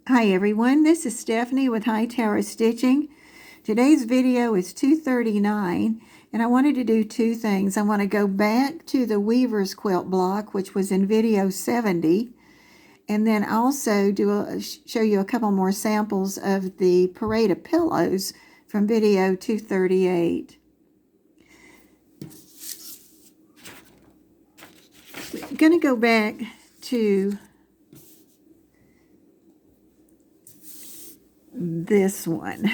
Hi everyone, this is Stephanie with Hightower Stitching. Today's video is 239 and I wanted to do two things. I want to go back to the weaver's quilt block, which was in video 70, and then also show you a couple more samples of the parade of pillows from video 238. I'm going to go back to this one.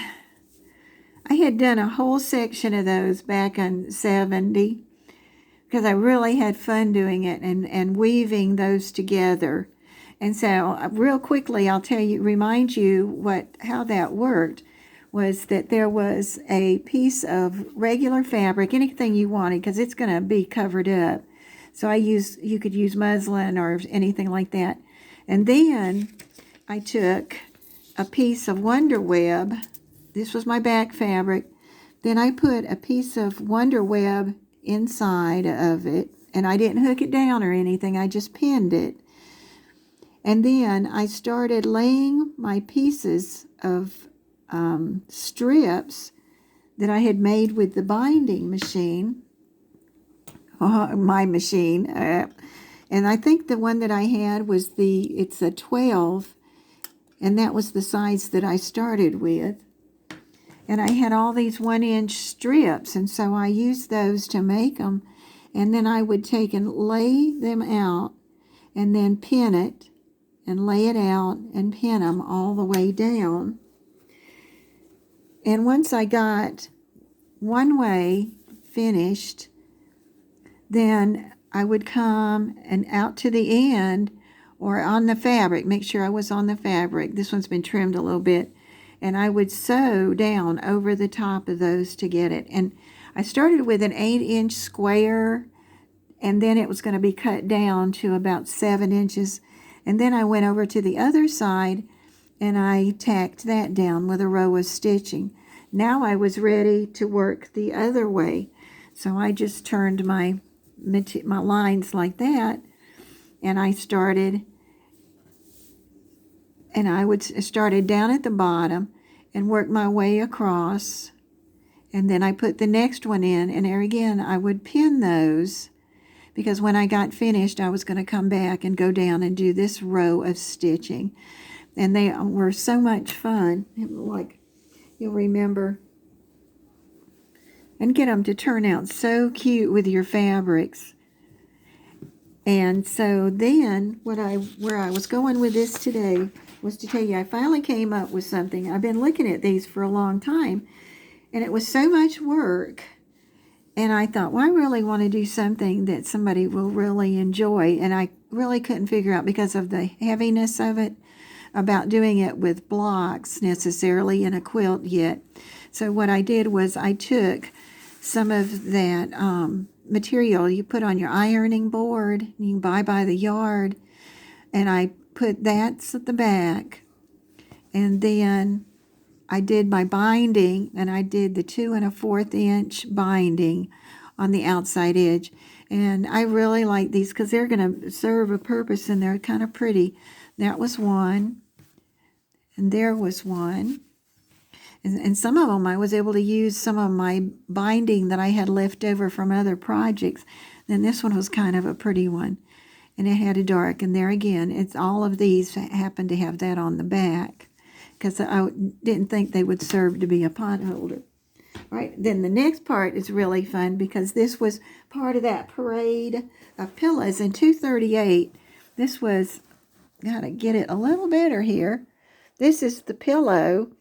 I had done a whole section of those back on 70 because I really had fun doing it and weaving those together. And so real quickly I'll remind you how that worked. Was that there was a piece of regular fabric, anything you wanted, because it's going to be covered up. So you could use muslin or anything like that. And then I took a piece of Wonder Web. This was my back fabric. Then I put a piece of Wonder Web inside of it, and I didn't hook it down or anything. I just pinned it. And then I started laying my pieces of strips that I had made with the binding machine, my machine. And I think the one that I had was it's a 12, and that was the size that I started with. And I had all these 1-inch strips, and so I used those to make them. And then I would take and lay them out and then pin it and lay it out and pin them all the way down. And once I got one way finished, then I would come and out to the end or on the fabric, make sure I was on the fabric. This one's been trimmed a little bit. And I would sew down over the top of those to get it. And I started with an 8-inch square, and then it was going to be cut down to about 7 inches. And then I went over to the other side and I tacked that down with a row of stitching. Now I was ready to work the other way. So I just turned my lines like that, and I started down at the bottom and work my way across, and then I put the next one in, and there again I would pin those, because when I got finished I was going to come back and go down and do this row of stitching. And they were so much fun, like you'll remember, and get them to turn out so cute with your fabrics. And so then where I was going with this today was to tell you I finally came up with something. I've been looking at these for a long time, and it was so much work. And I thought, well, I really want to do something that somebody will really enjoy. And I really couldn't figure out, because of the heaviness of it, about doing it with blocks necessarily in a quilt yet. So what I did was I took some of that material you put on your ironing board, you can buy by the yard, and I put that at the back, and then I did my binding, and I did the 2 1/4 inch binding on the outside edge. And I really like these because they're going to serve a purpose, and they're kind of pretty. That was one, and there was one. And some of them I was able to use some of my binding that I had left over from other projects. Then this one was kind of a pretty one, and it had a dark. And there again, it's all of these happen to have that on the back, because I didn't think they would serve to be a pot holder. Right, then the next part is really fun, because this was part of that parade of pillows in 238. This was, gotta get it a little better here. This is the pillow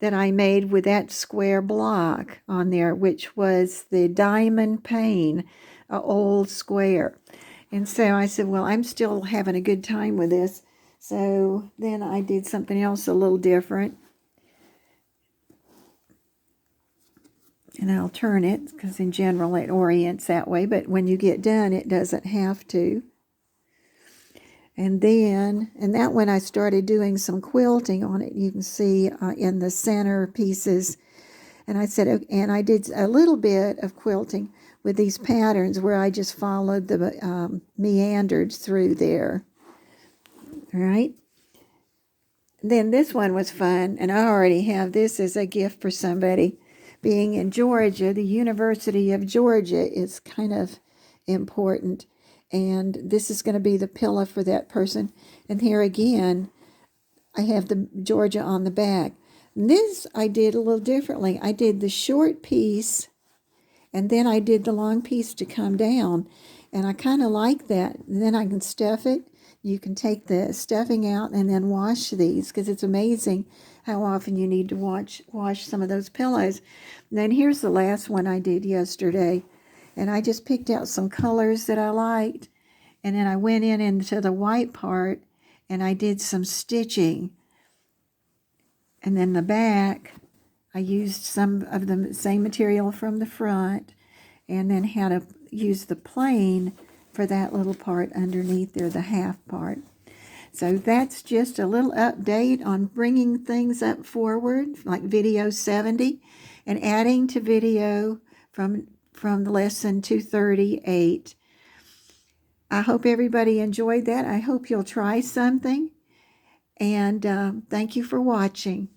that I made with that square block on there, which was the diamond pane, old square. And so I said, well, I'm still having a good time with this. So then I did something else a little different. And I'll turn it, because in general it orients that way, but when you get done it doesn't have to. And that one I started doing some quilting on it. You can see in the center pieces. And I said, okay, and I did a little bit of quilting with these patterns where I just followed the meandered through there. All right. Then this one was fun, and I already have this as a gift for somebody. Being in Georgia, the University of Georgia is kind of important, and this is going to be the pillow for that person. And here again, I have the Georgia on the back. And this I did a little differently. I did the short piece, and then I did the long piece to come down, and I kind of like that. And then I can stuff it. You can take the stuffing out and then wash these, because it's amazing how often you need to wash some of those pillows. And then here's the last one I did yesterday, and I just picked out some colors that I liked, and then I went into the white part and I did some stitching. And then the back, I used some of the same material from the front, and then had to use the plain for that little part underneath there, the half part. So that's just a little update on bringing things up forward, like video 70, and adding to video from the lesson 238. I hope everybody enjoyed that. I hope you'll try something, and thank you for watching.